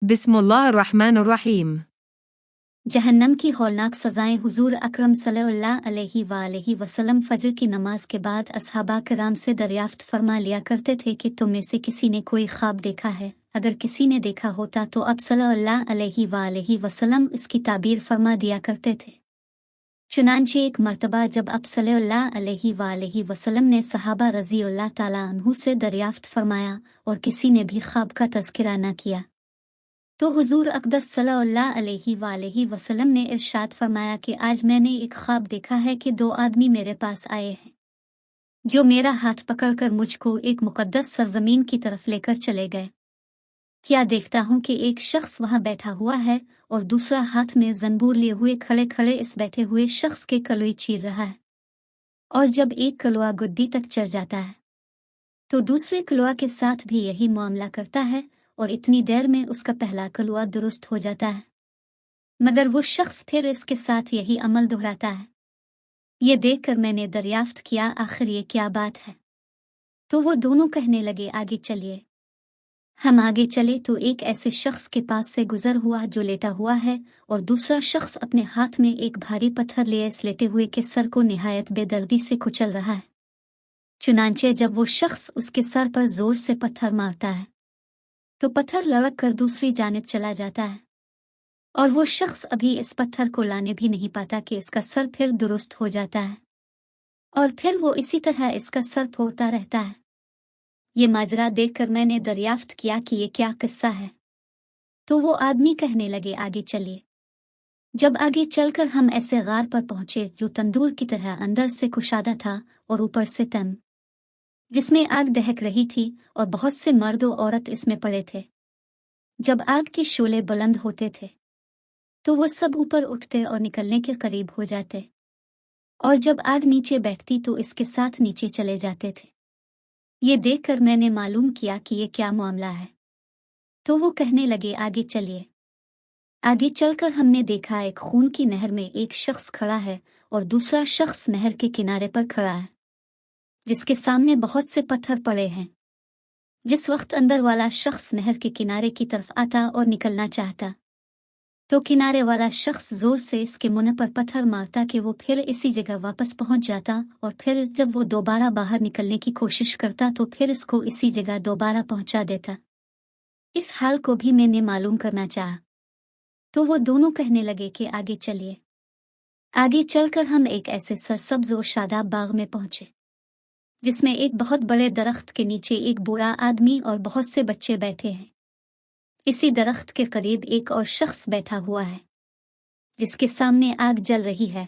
बिस्मिल्लाहिर्रहमानिर्रहीम। जहन्नम की हौलनाक सज़ाएं। हुजूर अकरम सल्लल्लाहु अलैहि वसल्लम फजर की नमाज के बाद असहाबा किराम से दरियाफ्त फरमा लिया करते थे कि तुम में से किसी ने कोई ख्वाब देखा है। अगर किसी ने देखा होता तो अब सल्लल्लाहु अलैहि वसल्लम इसकी ताबीर फरमा दिया करते थे। चुनांचे एक मर्तबा जब अब सल्लल्लाहु अलैहि वसल्लम ने सहाबा रज़ी अल्लाह ताला अन्हु से दरियाफ्त फरमाया और किसी ने भी ख्वाब का तज़किरा न किया, तो हुजूर अक़दस सल्लल्लाहु अलैहि वसल्लम ने इरशाद फरमाया कि आज मैंने एक ख्वाब देखा है कि दो आदमी मेरे पास आए हैं, जो मेरा हाथ पकड़कर मुझको एक मुक़द्दस सरज़मीन की तरफ लेकर चले गए। क्या देखता हूँ कि एक शख्स वहाँ बैठा हुआ है और दूसरा हाथ में ज़ंबूर लिए हुए खड़े खड़े इस बैठे हुए शख्स के कलुई चीर रहा है, और जब एक कलुआ गुद्दी तक चढ़ जाता है तो दूसरे कलुआ के साथ भी यही मामला करता है और इतनी देर में उसका पहला कलुआ दुरुस्त हो जाता है, मगर वो शख्स फिर इसके साथ यही अमल दोहराता है। ये देखकर मैंने दरियाफ्त किया, आखिर ये क्या बात है? तो वो दोनों कहने लगे, आगे चलिए। हम आगे चले तो एक ऐसे शख्स के पास से गुजर हुआ जो लेटा हुआ है और दूसरा शख्स अपने हाथ में एक भारी पत्थर लिए इस लेटे हुए के सर को निहायत बेदर्दी से कुचल रहा है। चुनांचे जब वो शख्स उसके सर पर जोर से पत्थर मारता है तो पत्थर लड़क कर दूसरी जानिब चला जाता है, और वो शख्स अभी इस पत्थर को लाने भी नहीं पाता कि इसका सर फिर दुरुस्त हो जाता है, और फिर वो इसी तरह इसका सर फोड़ता रहता है। ये माजरा देखकर मैंने दरियाफ्त किया कि ये क्या किस्सा है। तो वो आदमी कहने लगे, आगे चलिए। जब आगे चलकर हम ऐसे गार पर पहुंचे जो तंदूर की तरह अंदर से कुशादा था और ऊपर से तन, जिसमें आग दहक रही थी और बहुत से मर्द और औरत इसमें पड़े थे। जब आग के शोले बुलंद होते थे तो वो सब ऊपर उठते और निकलने के करीब हो जाते, और जब आग नीचे बैठती तो इसके साथ नीचे चले जाते थे। ये देखकर मैंने मालूम किया कि ये क्या मामला है। तो वो कहने लगे, आगे चलिए। आगे चलकर हमने देखा एक खून की नहर में एक शख्स खड़ा है और दूसरा शख्स नहर के किनारे पर खड़ा है, जिसके सामने बहुत से पत्थर पड़े हैं। जिस वक्त अंदर वाला शख्स नहर के किनारे की तरफ आता और निकलना चाहता तो किनारे वाला शख्स जोर से इसके मुंह पर पत्थर मारता कि वो फिर इसी जगह वापस पहुंच जाता, और फिर जब वो दोबारा बाहर निकलने की कोशिश करता तो फिर इसको इसी जगह दोबारा पहुंचा देता। इस हाल को भी मैंने मालूम करना चाहा, तो वो दोनों कहने लगे कि आगे चलिए। आगे चलकर हम एक ऐसे सरसब्ज और शादाब बाग में पहुंचे, जिसमें एक बहुत बड़े दरख्त के नीचे एक बूढ़ा आदमी और बहुत से बच्चे बैठे हैं। इसी दरख्त के करीब एक और शख्स बैठा हुआ है, जिसके सामने आग जल रही है,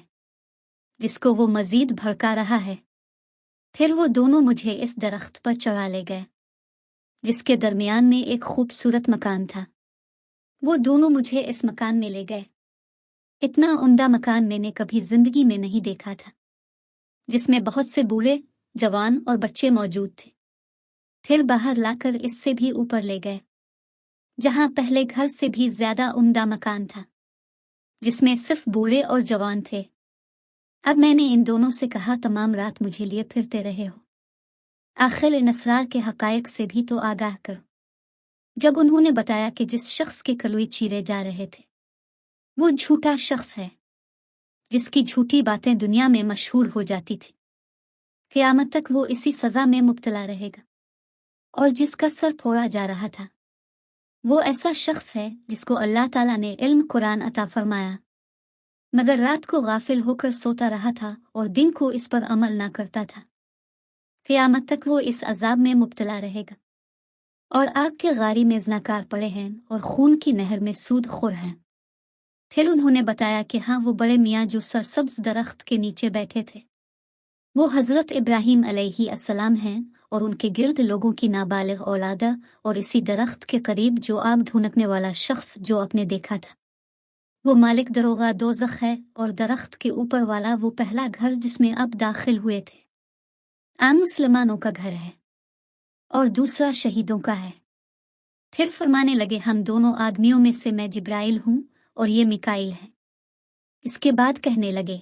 जिसको वो मजीद भड़का रहा है। फिर वो दोनों मुझे इस दरख्त पर चढ़ा ले गए, जिसके दरमियान में एक खूबसूरत मकान था। वो दोनों मुझे इस मकान में ले गए। इतना उम्दा मकान मैंने कभी जिंदगी में नहीं देखा था, जिसमें बहुत से बूढ़े, जवान और बच्चे मौजूद थे। फिर बाहर लाकर इससे भी ऊपर ले गए, जहां पहले घर से भी ज्यादा उम्दा मकान था, जिसमें सिर्फ बूढ़े और जवान थे। अब मैंने इन दोनों से कहा, तमाम रात मुझे लिए फिरते रहे हो, आखिर इन असरार के हकायक से भी तो आगाह करो। जब उन्होंने बताया कि जिस शख्स के कलुई चीरे जा रहे थे वो झूठा शख्स है, जिसकी झूठी बातें दुनिया में मशहूर हो जाती थी, क़यामत तक वो इसी सज़ा में मुब्तला रहेगा, और जिसका सर फोड़ा जा रहा था वो ऐसा शख्स है जिसको अल्लाह ताला ने इल्म कुरान अता फरमाया, मगर रात को गाफिल होकर सोता रहा था और दिन को इस पर अमल ना करता था। क़यामत तक वो इस अजाब में मुब्तला रहेगा, और आग के गारी में ज़नाकार पड़े हैं और खून की नहर में सूदखोर हैं। फिर उन्होंने बताया कि हाँ, वो बड़े मियाँ जो सरसब्ज दरख्त के नीचे बैठे थे वो हज़रत इब्राहीम अलैहिस्सलाम हैं, और उनके गिर्द लोगों की नाबालिग औलादा, और इसी दरख्त के करीब जो आग ढूंढने वाला शख्स जो आपने देखा था वो मालिक दरोगा दोज़ख है, और दरख्त के ऊपर वाला वो पहला घर जिसमें अब दाखिल हुए थे आम मुसलमानों का घर है, और दूसरा शहीदों का है। फिर फरमाने लगे, हम दोनों आदमियों में से मैं जिब्राइल हूँ और ये मिकाइल है। इसके बाद कहने लगे,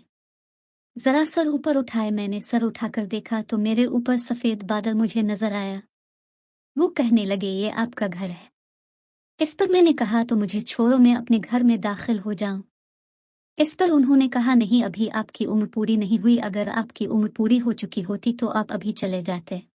जरा सर ऊपर उठाए। मैंने सर उठाकर देखा तो मेरे ऊपर सफेद बादल मुझे नजर आया। वो कहने लगे, ये आपका घर है। इस पर मैंने कहा तो मुझे छोड़ो, मैं अपने घर में दाखिल हो जाऊं। इस पर उन्होंने कहा नहीं, अभी आपकी उम्र पूरी नहीं हुई, अगर आपकी उम्र पूरी हो चुकी होती तो आप अभी चले जाते।